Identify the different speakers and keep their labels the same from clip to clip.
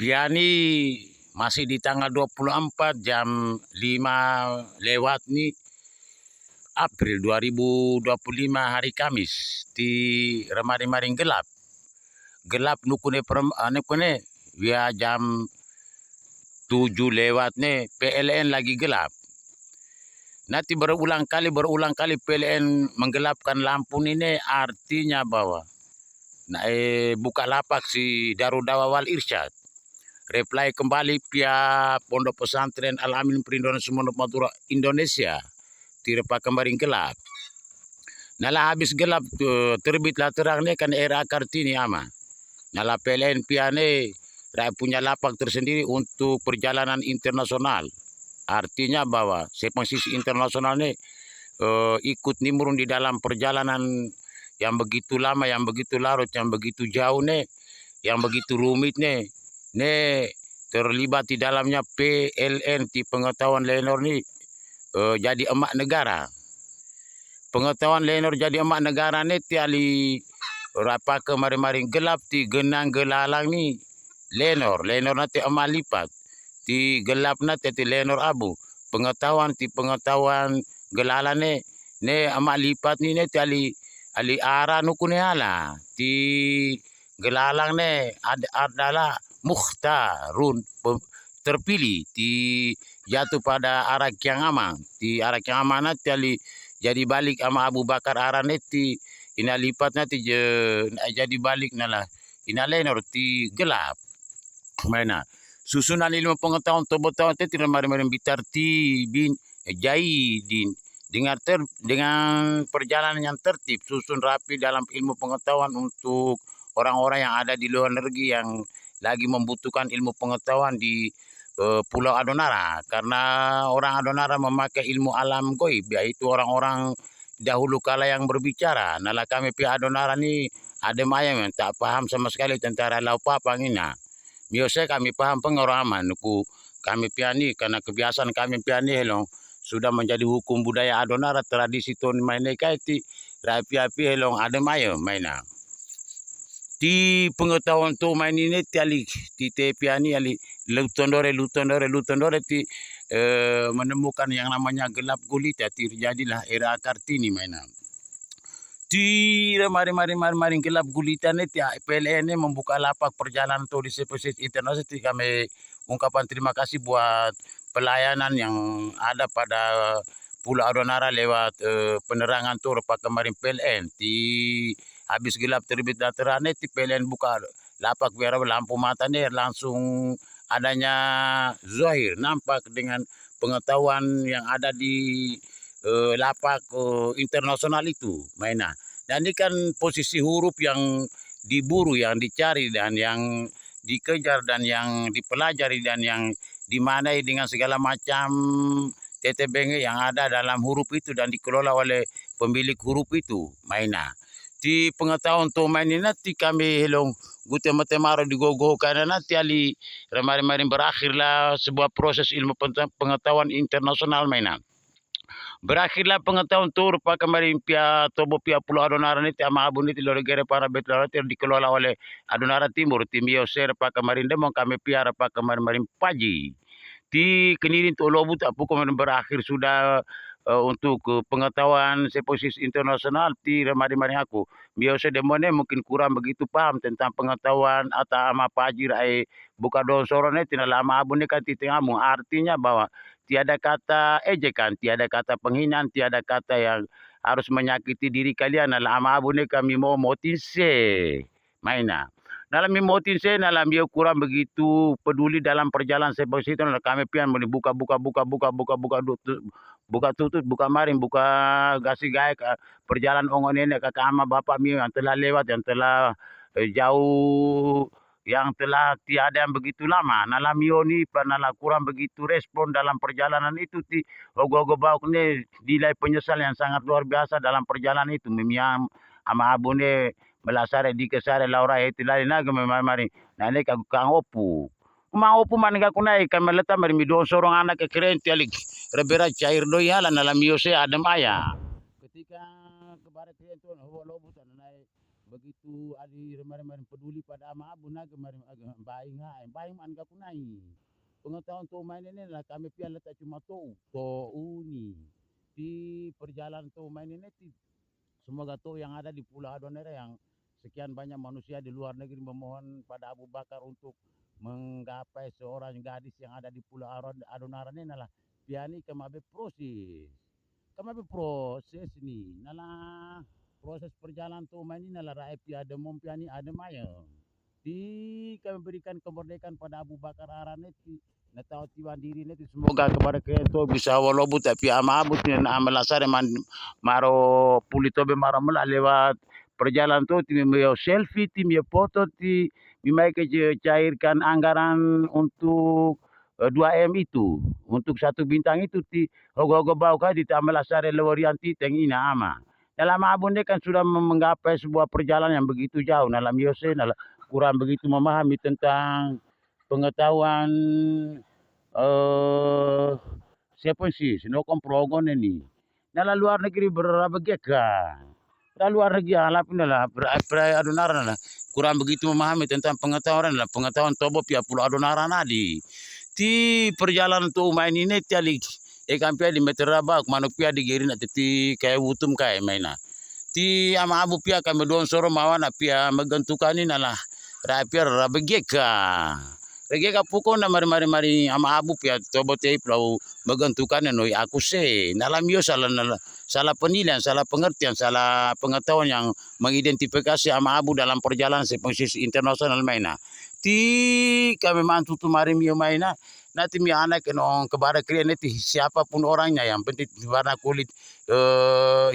Speaker 1: Piani masih di tanggal 24 jam 5 lewat nih April 2025 hari Kamis di Remari-Maring gelap. Gelap nukune nukune ya jam 7 lewat nih PLN lagi gelap. Nanti berulang kali PLN menggelapkan lampu ini artinya bahwa buka lapak si Darudawa Wal Irsyad. Reply kembali pihak Pondok Pesantren Al-Amin Perinduan Sumeneb Madura Indonesia. Tirepa kemarin gelap. Nala habis gelap terbitlah terang nih kan era Kartini ama. Nala PLN piane punya lapak tersendiri untuk perjalanan internasional. Artinya bahwa sisi internasional nih ikut nimbrung di dalam perjalanan yang begitu lama, yang begitu larut, yang begitu jauh nih, yang begitu rumit nih terlibat di dalamnya PLN di pengetahuan Lenor nih jadi emak negara. Pengetahuan Lenor jadi emak negara nih tiali rapa kemarin gelap di genang gelalang nih Lenor nanti emak lipat di gelap nanti Lenor abu. Pengetahuan gelala nih emak lipat nih tiali ali ara nukune ala di gelalang nih adalah mukhtarun terpilih di jatuh pada arah yang aman di arah yang amanat jadi balik sama Abu Bakar Araneti ina lipat nanti jadi balik nala ina Lenor ti gelap mana susunan ilmu pengetahuan tobotawan itu tidak mari bitar ti bin jai din dengan perjalanan yang tertib susun rapi dalam ilmu pengetahuan untuk orang-orang yang ada di luar negeri yang lagi membutuhkan ilmu pengetahuan di Pulau Adonara karena orang Adonara memakai ilmu alam goib yaitu orang-orang dahulu kala yang berbicara. Nala kami pihak Adonara ni ada mayam yang tak paham sama sekali tentang lau papang ina. Biasa kami paham pengaraman nuku kami pihak ni karena kebiasaan kami pihak ni helong sudah menjadi hukum budaya Adonara tradisi ton mainai kaiti rapi-api helong ada mayam mainan. Di pengetahuan tu main ini tiali di tepiani ali lutondore ti menemukan yang namanya gelap gulita terjadilah era Kartini mainan. Di mari gelap gulita ni PLN membuka lapak perjalanan tu di spesies internasional kami ungkapan terima kasih buat pelayanan yang ada pada Pulau Adonara lewat penerangan tu repak kemarin PLN di habis gelap terbit terang ti PLN buka lapak biar lampu mata nih langsung adanya zahir nampak dengan pengetahuan yang ada di lapak internasional itu mainan. Dan ini kan posisi huruf yang diburu, yang dicari dan yang dikejar dan yang dipelajari dan yang dimanai dengan segala macam tetebenge yang ada dalam huruf itu dan dikelola oleh pemilik huruf itu mainan. Di pengetahuan tu main ini nanti kami helong gute matemaro di gogo karena nanti ali remari-mari berakhirlah sebuah proses ilmu pengetahuan internasional mainan. Berakhirlah pengetahuan tu rupa kemarin pihak Tobo pihak Pulau Adonara ini ama abun itu lorigere para betul dikelola oleh Adonara Timur tim Yoser pak kemarin demo kami pihak pak kemarin pagi di kenirin tu lobu tak pukul berakhir sudah untuk pengetahuan seposis internasional di remari-mari aku. Biasa demone mungkin kurang begitu paham tentang pengetahuan atau ama pajir buka donsorone tina lama abune kan titingamu artinya bahwa tiada kata ejekan, tiada kata penghinaan, tiada kata yang harus menyakiti diri kalian. Lama abune kami mau motinse maina. Dalam mimotin saya dalam dia kurang begitu peduli dalam perjalanan seperti itu kami pian buka tutut buka maring buka gasi gaek perjalanan ongon ini kakak ama bapak mi yang telah lewat yang telah jauh yang telah tiada yang begitu lama nala mioni nala kurang begitu respon dalam perjalanan itu ti ogo-ogo bauk ni nilai penyesal yang sangat luar biasa dalam perjalanan itu mimiam ama abune melasare di kesare laura itu lari naga mari nah ini kang opu ma opu man ga kunai kan meleta mari mi don sorong anak ke keren tialik rebera cair doi hala nalam yose adem aya ketika kebarat keren tu lobu tanai begitu adi remari peduli pada ama abu na kemarin baing man kapunai pengetahuan to main ini lah kami pian letak cuma to uni di perjalanan to main ini semoga to yang ada di Pulau Adonera yang sekian banyak manusia di luar negeri memohon pada Abu Bakar untuk menggapai seorang gadis yang ada di Pulau Adonera ini nalah piani kemabe proses ni nalah proses perjalanan to main ini nalah rakyat piada piani ada maya di kami berikan kemerdekaan pada Abu Bakar Araneti na tahu tiwan diri neti semoga kepada kento bisa walaupun tapi ama abu na amalasare man maro pulito be maro mela lewat perjalanan tu tim yo selfie tim yo foto ti mimai ke cairkan anggaran untuk 2M itu untuk 1 bintang itu ti hogo-hogo bau ka di amalasare lewarianti tengina ama dalam abun dia kan sudah menggapai sebuah perjalanan yang begitu jauh dalam Yose kurang begitu memahami tentang pengetahuan siapa sih sinokon progon ini nala luar negeri berabegeka luar negeri alapin lah Adonara lah kurang begitu memahami tentang pengetahuan tobo pia Pulau Adonara nadi ti perjalanan tu main ini tialik kampia di meteraba manuk pia di gerin ti kayak wutum kayak maina ti ama abu pia kami don soro mawana pia megentukani nalah rapia regeka pukon na mari ama abu pia tobote plau megentukan noi aku se nalam yo salah penilaian salah pengertian salah pengetahuan yang mengidentifikasi ama abu dalam perjalanan posisi internasional maina ti kami mantu tu mari mio maina nanti mi anak no kepada kalian nanti siapapun orangnya yang penting warna kulit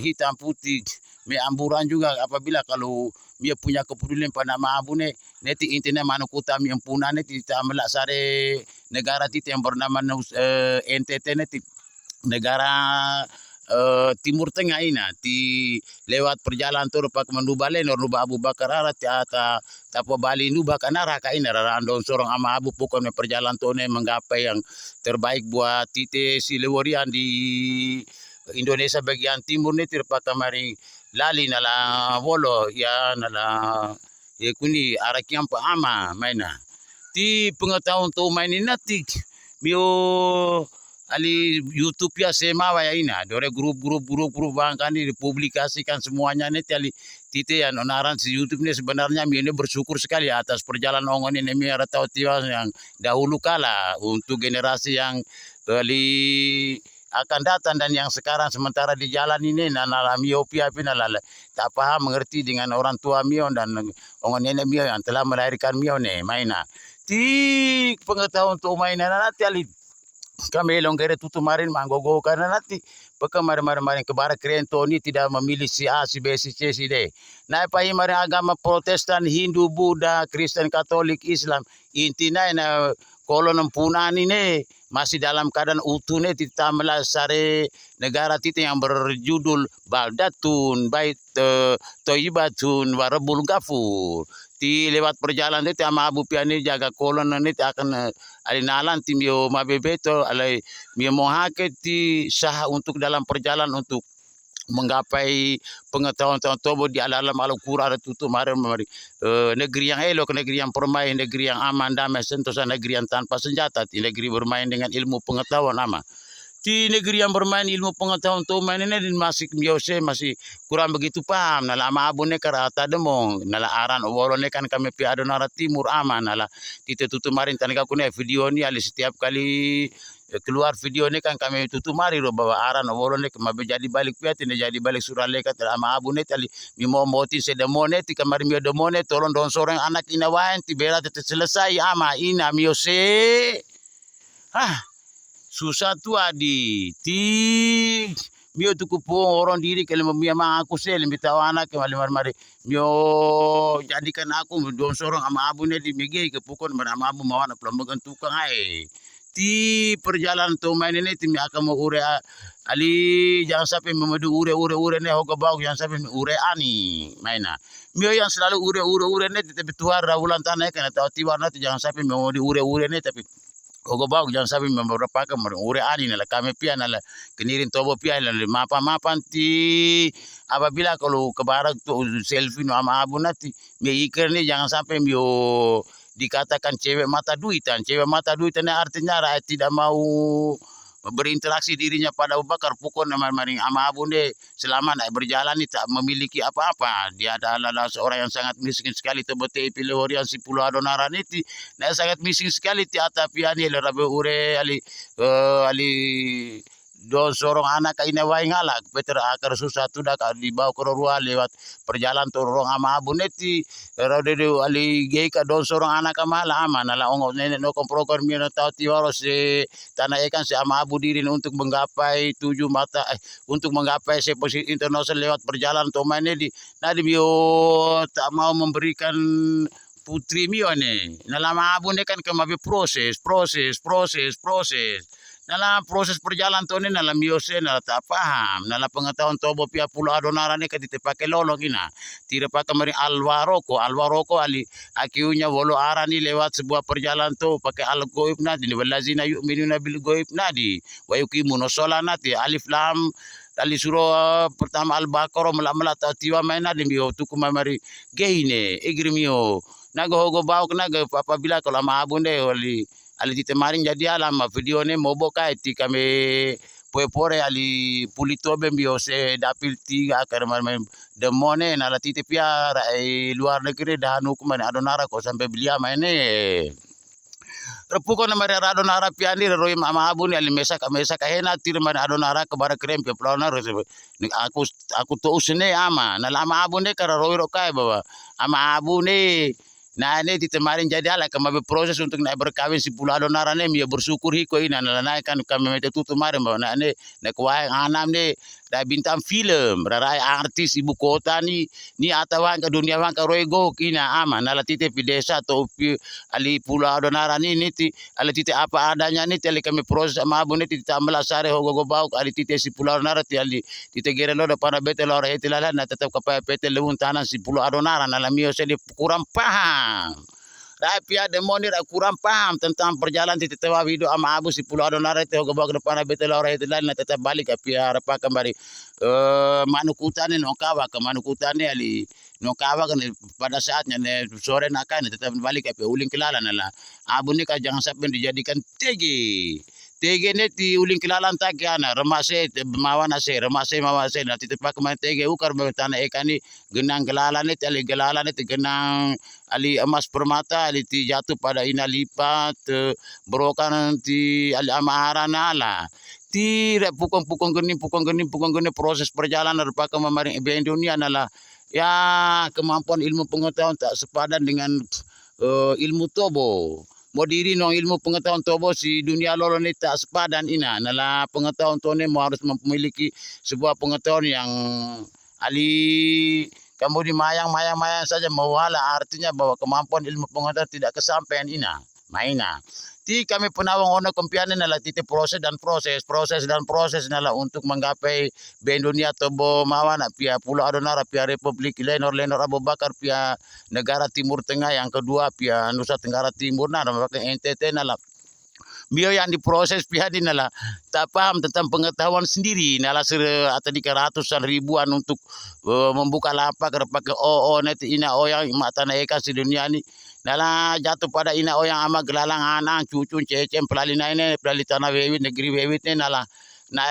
Speaker 1: hitam putih me amburan juga apabila kalau dia punya kepedulian pada nama abu neti intinya manukuta mi empuna neti tamela sare negara titi yang bernama NTT neti negara Timur Tengah ina ti lewat perjalanan tu rupa kemandubale nuba Abu Bakar arat ata tapo Bali nuba kanara ka ina randon sorong ama abu pokoknya perjalanan tu menggapai yang terbaik buat tite si leworian di Indonesia bagian timur ni tirpata mari lali nala wolo ya nala ya kuni arakian pa ama maina ti pengetahuan tu main ini nanti bio ali YouTube ya sema ya ina dore grup bangkan dipublikasikan semuanya nih tali tite yang onaran si YouTube ini sebenarnya ini bersyukur sekali atas perjalanan ongon ini mi tahu tiwa yang dahulu kala untuk generasi yang kali akan datang dan yang sekarang sementara di jalan ini nala miopia pinalala tak paham mengerti dengan orang tua mio dan ongon nenek mio yang telah melahirkan mio nih maina ti pengetahuan untuk mainan nanti ali kami longgere tutumarin manggogo karena nanti pekamar-mar kebara krento ini tidak memilih si A, si B, si C, si D. Nah, pai mari agama Protestan, Hindu, Buddha, Kristen, Katolik, Islam, intinya na kolon punan ini masih dalam keadaan utuh nih ditambah sare negara kita yang berjudul Baldatun, Bait Toyibatun, Warabul Gafur. Ti lewat perjalanan itu sama abu piani jaga kolon ini akan alinalan tim yo mabebeto alai mio mohake ti sah untuk dalam perjalanan untuk menggapai pengetahuan tobo di alam Al-Qur'an tutup mari negeri yang elok, negeri yang permai, negeri yang aman, damai, sentosa, negeri yang tanpa senjata, negeri bermain dengan ilmu pengetahuan ama. Di negeri yang bermain ilmu pengetahuan tu main ini masih biasa masih kurang begitu paham nala ama abu ne karata demong nala aran wolo ne kan kami pi Adonara Timur aman nala kita tutup marin tanaga kune video ni ali setiap kali keluar video ni kan kami tutup mari ro bawa aran wolo ne kemabe jadi balik piat ne jadi balik suraleka ama abu ne tali mi mo moti se demone ti kamari mi demone tolong don soreng anak ina waen ti bela selesai ama ina miose susah tu adi ti mio tu kupo orang diri kalau mia aku sel lebih tahu anak ke mari mio jadikan aku don sorong ama abu ne di mege ke pukon ama abu mawana pelembagaan tukang ai ti perjalanan tu main ini tim akan mau ure ali jangan sampai memadu ure ne hoga bau jangan sampai ure ani maina mio yang selalu ure ne tapi tuar rawulan tanah kan tahu tiwarna jangan sampai memadu ure ne tapi Ogo bau jangan sampai beberapa kamar ure ani nala kami pia nala kenirin tobo pia nala mapan ti apabila kalau ke barat tuh selfie no ama abu nanti me iker nih jangan sampai mio dikatakan cewek mata duitan artinya rakyat tidak mau berinteraksi dirinya pada Abu Bakar pukul nama maring ama abu deh selama naik berjalan ini tak memiliki apa-apa. Dia adalah seorang yang sangat miskin sekali tebete pilih horian si pulau Adonaran itu nah sangat miskin sekali ti atapiani le rabe ure ali do sorong anak ina wae ngalak peter akar susah tu dak dibawa ke rua lewat perjalanan tu rong ama abu neti rode de ali gei ka do sorong anak mala ama nala ongo nenek no komproker mi no tau tiwaro se tanah ikan se ama abu diri untuk menggapai untuk menggapai se posisi internasional lewat perjalanan to main di nadi bio tak mau memberikan putri mio ne nalama abu ne kan kemabe proses dalam proses perjalanan tuh ini dalam biose nala tak paham nala pengetahuan tobo pia pulau Adonara ne kadite pakai lolong ina tidak pakai mari alwaroko ali akiunya wolo arani lewat sebuah perjalanan tuh pakai al goib nadi walazina yu'minuna bil goib nadi wa yuqimuna sholata alif lam ali surah pertama al-baqarah mela tiwa maina di bio tuku mari geine igrimio nago hogo bau naga apabila kalau ma abunde wali ali ditemarin jadi alam video ne mobo kai ti kami pore ali pulito bembio se dapil tiga karena demone nala titi pia luar negeri dan hukuman Adonara kok sampai belia maine repuko na mari Adonara piani roi mama abu ni ali mesa kahena tir mari Adonara ke bara krem pe plona aku to usne ama na lama abu ne kara roi rokai bawa ama abu ne nah ini ditemarin jadi ala kami berproses untuk naik berkawin si pulau Adonara ne dia bersyukur hiko ina naik kan kami minta tutup kemarin bahwa nah ini naik kuai anam ne dah bintang film rarai artis ibu kota ni atau ke dunia wang ke roego kina ama nala tite pi desa atau pi ali pulau Adonara ni ti ali tite apa adanya ni ali kami proses sama abu ni tite melasare hogo bau ali tite si pulau Adonara ti ali tite gere lo depan bete lo reheti lala na tetap kepai pete lewun tanah si pulau Adonara nala mio sedi kurang paham Rapia demoni kurang paham tentang perjalanan titik tewa video ama abu si pulau Adonara itu ke bawah ke depan bete lo reheti lala na tetap balik apia rapa kembali manukutane nokawa ke manukutane ali nokawa kan pada saatnya sore nakan tetap balik apia uling kelala nala abu ni jangan sampai dijadikan tege ne ti uling kilalan takiana remase mawana se remase mawase na ti pak man tege ukar betana ekani genang gelalan ne ali gelalan ne genang ali emas permata ali ti jatuh pada ina lipat berokan ti ali amara nala ti pukong geni proses perjalanan pakai memaring dunia nala ya kemampuan ilmu pengetahuan tak sepadan dengan ilmu tobo mau diri no ilmu pengetahuan tobo si dunia lolo ni tak sepadan ina nala pengetahuan to ne harus memiliki sebuah pengetahuan yang ali kamu di mayang saja mawala artinya bahwa kemampuan ilmu pengetahuan tidak kesampaian ina maina ti kami penawang ono kompiane nala tite proses nala untuk menggapai dunia tobo mawana pia pulau Adonara pia Republik Lenor Abu Bakar pia negara Timur Tengah yang kedua pia Nusa Tenggara Timur nah pakai NTT nala bio yang diproses pihak di nala tak paham tentang pengetahuan sendiri nala atau di ratusan ribuan untuk membuka lapak pakai net ina yang mata naika si dunia ini nala jatuh pada ina yang ama gelalang anak cucu cecem pelalina ini pelali tanah wewit negeri wewit ini nala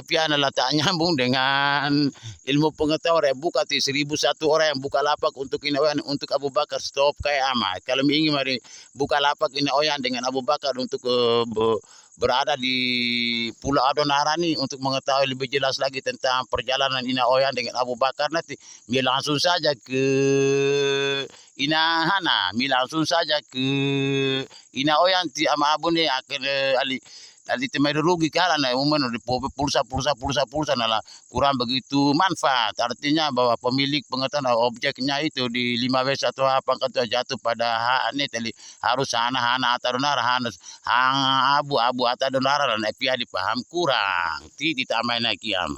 Speaker 1: pia nala tak nyambung dengan ilmu pengetahuan buka 1001 orang yang buka lapak untuk ina untuk Abu Bakar stop kayak ama kalau ingin mari buka lapak ina dengan Abu Bakar untuk berada di Pulau Adonara nih untuk mengetahui lebih jelas lagi tentang perjalanan ina dengan Abu Bakar nanti mi langsung saja ke langsung saja ke ina ti ama abu nih akan ali temai rugi karena umum pulsa nala kurang begitu manfaat artinya bahwa pemilik pengetahuan objeknya itu di 5W atau apa kata jatuh pada hak ini tadi harus hana atadonara harus hang abu atadonara dan pia dipaham kurang ti ditamain kiam